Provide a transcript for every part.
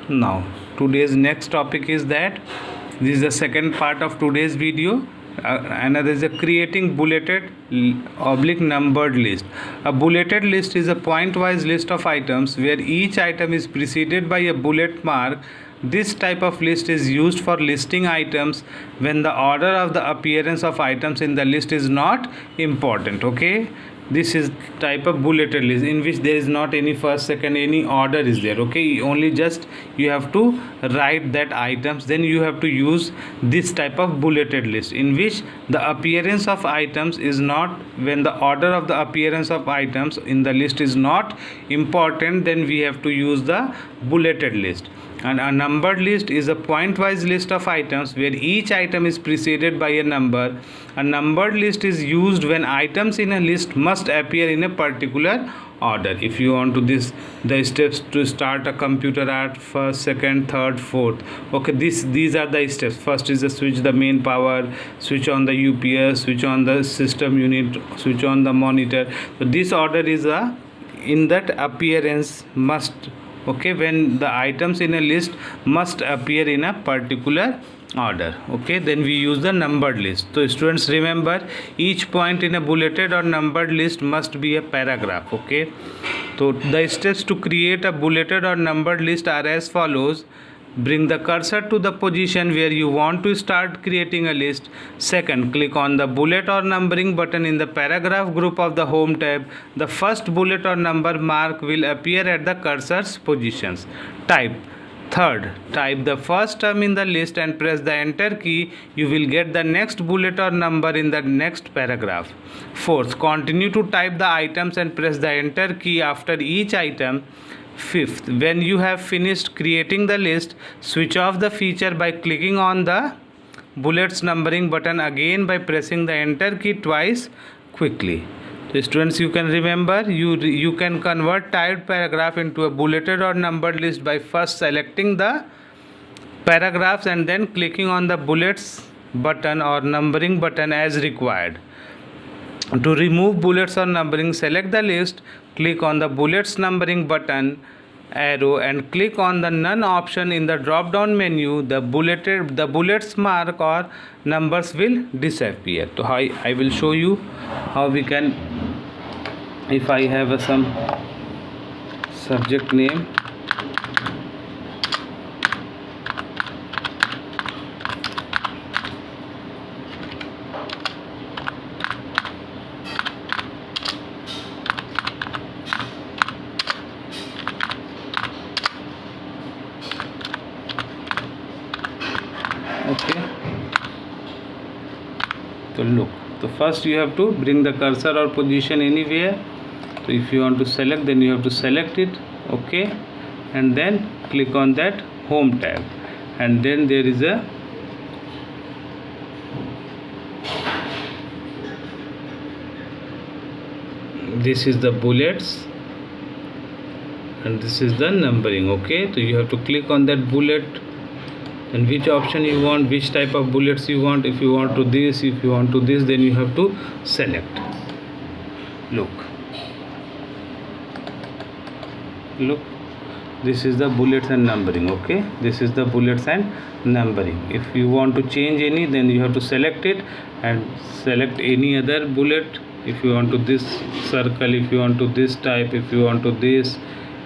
Now today's next topic is that this is the second part of today's video. Another is a creating bulleted oblique numbered list. A bulleted list is a point-wise list of items where each item is preceded by a bullet mark. This type of list is used for listing items when the order of the appearance of items in the list is not important. Okay, this is type of bulleted list in which there is not any first, second, any order is there. Okay, only just you have to write that items, then you have to use this type of bulleted list in which the appearance of items is not, when the order of the appearance of items in the list is not important, then we have to use the bulleted list. And a numbered list is a point-wise list of items where each item is preceded by a number. A numbered list is used when items in a list must appear in a particular order. If you want to the steps to start a computer at first, second, third, fourth. Okay, these are the steps. First is the switch the main power, switch on the UPS, switch on the system unit, switch on the monitor. So this order is in that appearance must. Okay, when the items in a list must appear in a particular order. Okay, then we use the numbered list. So students, remember, each point in a bulleted or numbered list must be a paragraph. Okay, so the steps to create a bulleted or numbered list are as follows. Bring the cursor to the position where you want to start creating a list. Second, click on the bullet or numbering button in the paragraph group of the home tab. The first bullet or number mark will appear at the cursor's positions. Third, type the first term in the list and press the enter key. You will get the next bullet or number in the next paragraph. Fourth, continue to type the items and press the enter key after each item. Fifth, when you have finished creating the list, switch off the feature by clicking on the bullets numbering button again by pressing the enter key twice quickly. So students, you can remember, you can convert typed paragraph into a bulleted or numbered list by first selecting the paragraphs and then clicking on the bullets button or numbering button as required. To remove bullets or numbering, select the list, click on the bullets numbering button arrow and click on the none option in the drop down menu. The bullets mark or numbers will disappear. So I will show you how we can, if I have some subject name, okay, so look, so first you have to bring the cursor or position anywhere. So if you want to select, then you have to select it. Okay, and then click on that home tab, and then there is a this is the bullets and this is the numbering. Okay, so you have to click on that bullet and which option you want, which type of bullets you want. If you want to this, if you want to this, then you have to select. Look, this is the bullets and numbering. Okay, this is the bullets and numbering. If you want to change any, then you have to select it and select any other bullet. If you want to this circle, if you want to this type, if you want to this,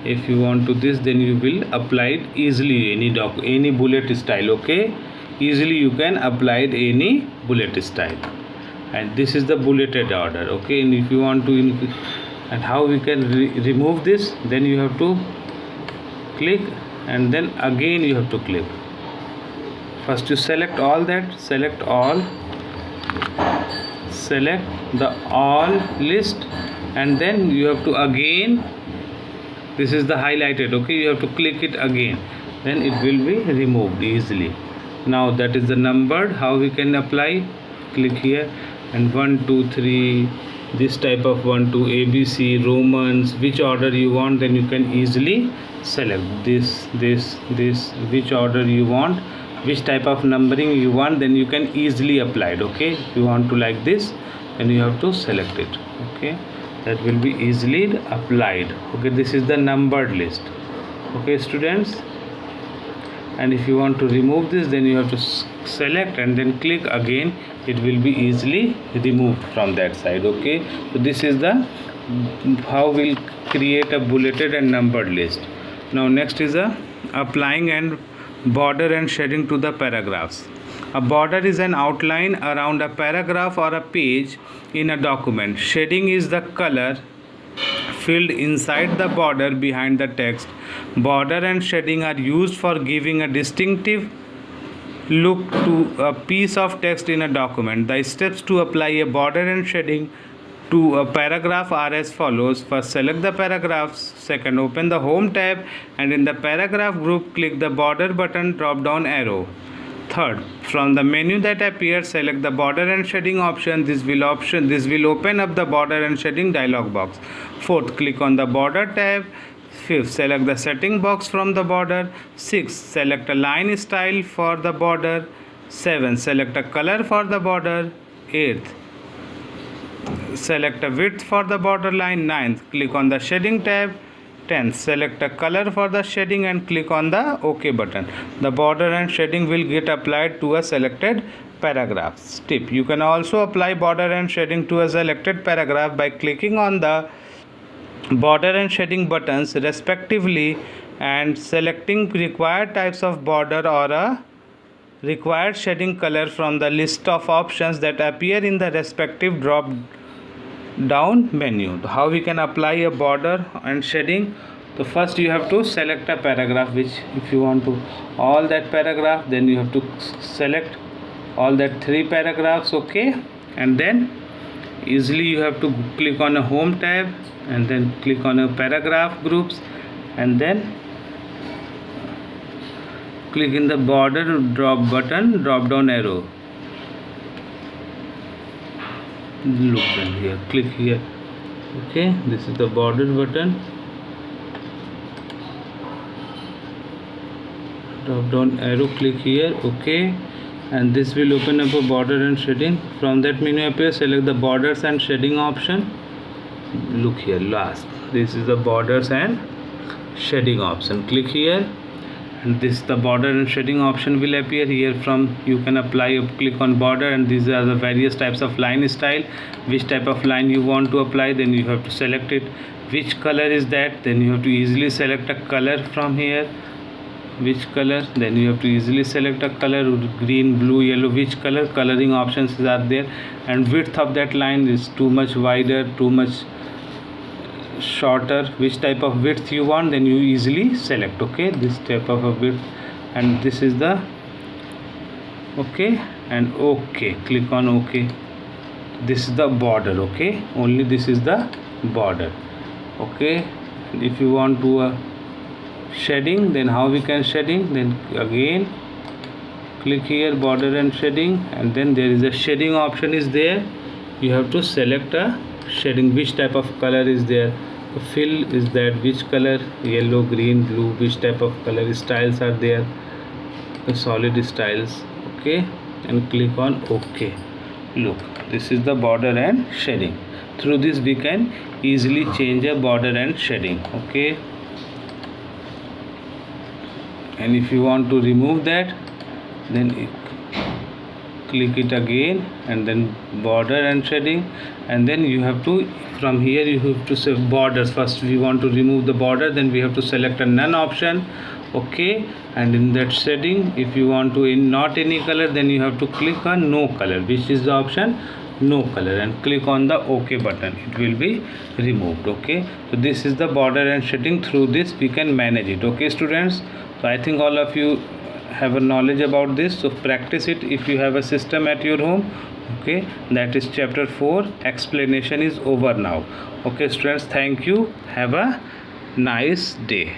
if you want to this, then you will apply it easily any bullet style. Okay, easily you can apply it any bullet style, and this is the bulleted order. Okay, and if you want to and how we can remove this, then you have to click and then again you have to click. First you select all that, select the all list, and then you have to again, this is the highlighted. Okay, you have to click it again, then it will be removed easily. Now that is the numbered. How we can apply? Click here and 1 2 3, this type of 1 2 ABC Romans, which order you want, then you can easily select this which order you want, which type of numbering you want, then you can easily apply it. Okay, if you want to like this, then you have to select it. Okay, that will be easily applied. Okay, this is the numbered list. Okay students, and if you want to remove this, then you have to select and then click again. It will be easily removed from that side. Okay, so this is the how we'll create a bulleted and numbered list. Now next is applying and border and shading to the paragraphs. A border is an outline around a paragraph or a page in a document. Shading is the color filled inside the border behind the text. Border and shading are used for giving a distinctive look to a piece of text in a document. The steps to apply a border and shading to a paragraph are as follows. First, select the paragraphs. Second, open the Home tab, and in the paragraph group, click the border button drop down arrow. Third, from the menu that appears, select the border and shading option. This will open up the border and shading dialog box. Fourth, click on the border tab. Fifth, select the setting box from the border. Sixth, select a line style for the border. Seventh, select a color for the border. Eighth, select a width for the borderline. Ninth, click on the shading tab. 10th, select a color for the shading and click on the OK button. The border and shading will get applied to a selected paragraph. Tip: you can also apply border and shading to a selected paragraph by clicking on the border and shading buttons respectively and selecting required types of border or a required shading color from the list of options that appear in the respective drop down menu. How we can apply a border and shading? So first you have to select a paragraph, which if you want to all that paragraph, then you have to select all that 3 paragraphs. Okay, and then easily you have to click on a Home tab and then click on a paragraph groups and then click in the border drop down arrow. Look then here, click here. Okay, this is the border button, drop down arrow, click here. Okay, and this will open up a border and shading. From that menu appear, select the borders and shading option. Look here, last, this is the borders and shading option. Click here and this the border and shading option will appear here. From you can apply, click on border, and these are the various types of line style. Which type of line you want to apply, then you have to select it. Which color is that, then you have to easily select a color from here. Which color, then you have to easily select a color, green, blue, yellow, which color. Coloring options are there, and width of that line is too much wider, too much shorter. Which type of width you want, then you easily select. Okay, this type of a width, and this is the okay, and okay, click on OK. This is the border. Okay, only this is the border. Okay, and if you want to shading, then how we can shading, then again click here border and shading, and then there is a shading option is there. You have to select a shading, which type of color is there. The fill is that which color, yellow, green, blue, which type of color. Styles are there, the solid styles. Okay, and click on OK. Look, this is the border and shading. Through this we can easily change a border and shading. Okay, and if you want to remove that, then click it again and then border and shading, and then you have to, from here you have to say borders. First we want to remove the border, then we have to select a none option. Okay, and in that setting, if you want to in not any color, then you have to click on no color, which is the option no color, and click on the OK button. It will be removed. Okay, so this is the border and shading. Through this we can manage it. Okay students, so I think all of you have a knowledge about this, so practice it if you have a system at your home. Okay, that is chapter 4. Explanation is over now. Okay students, thank you, have a nice day.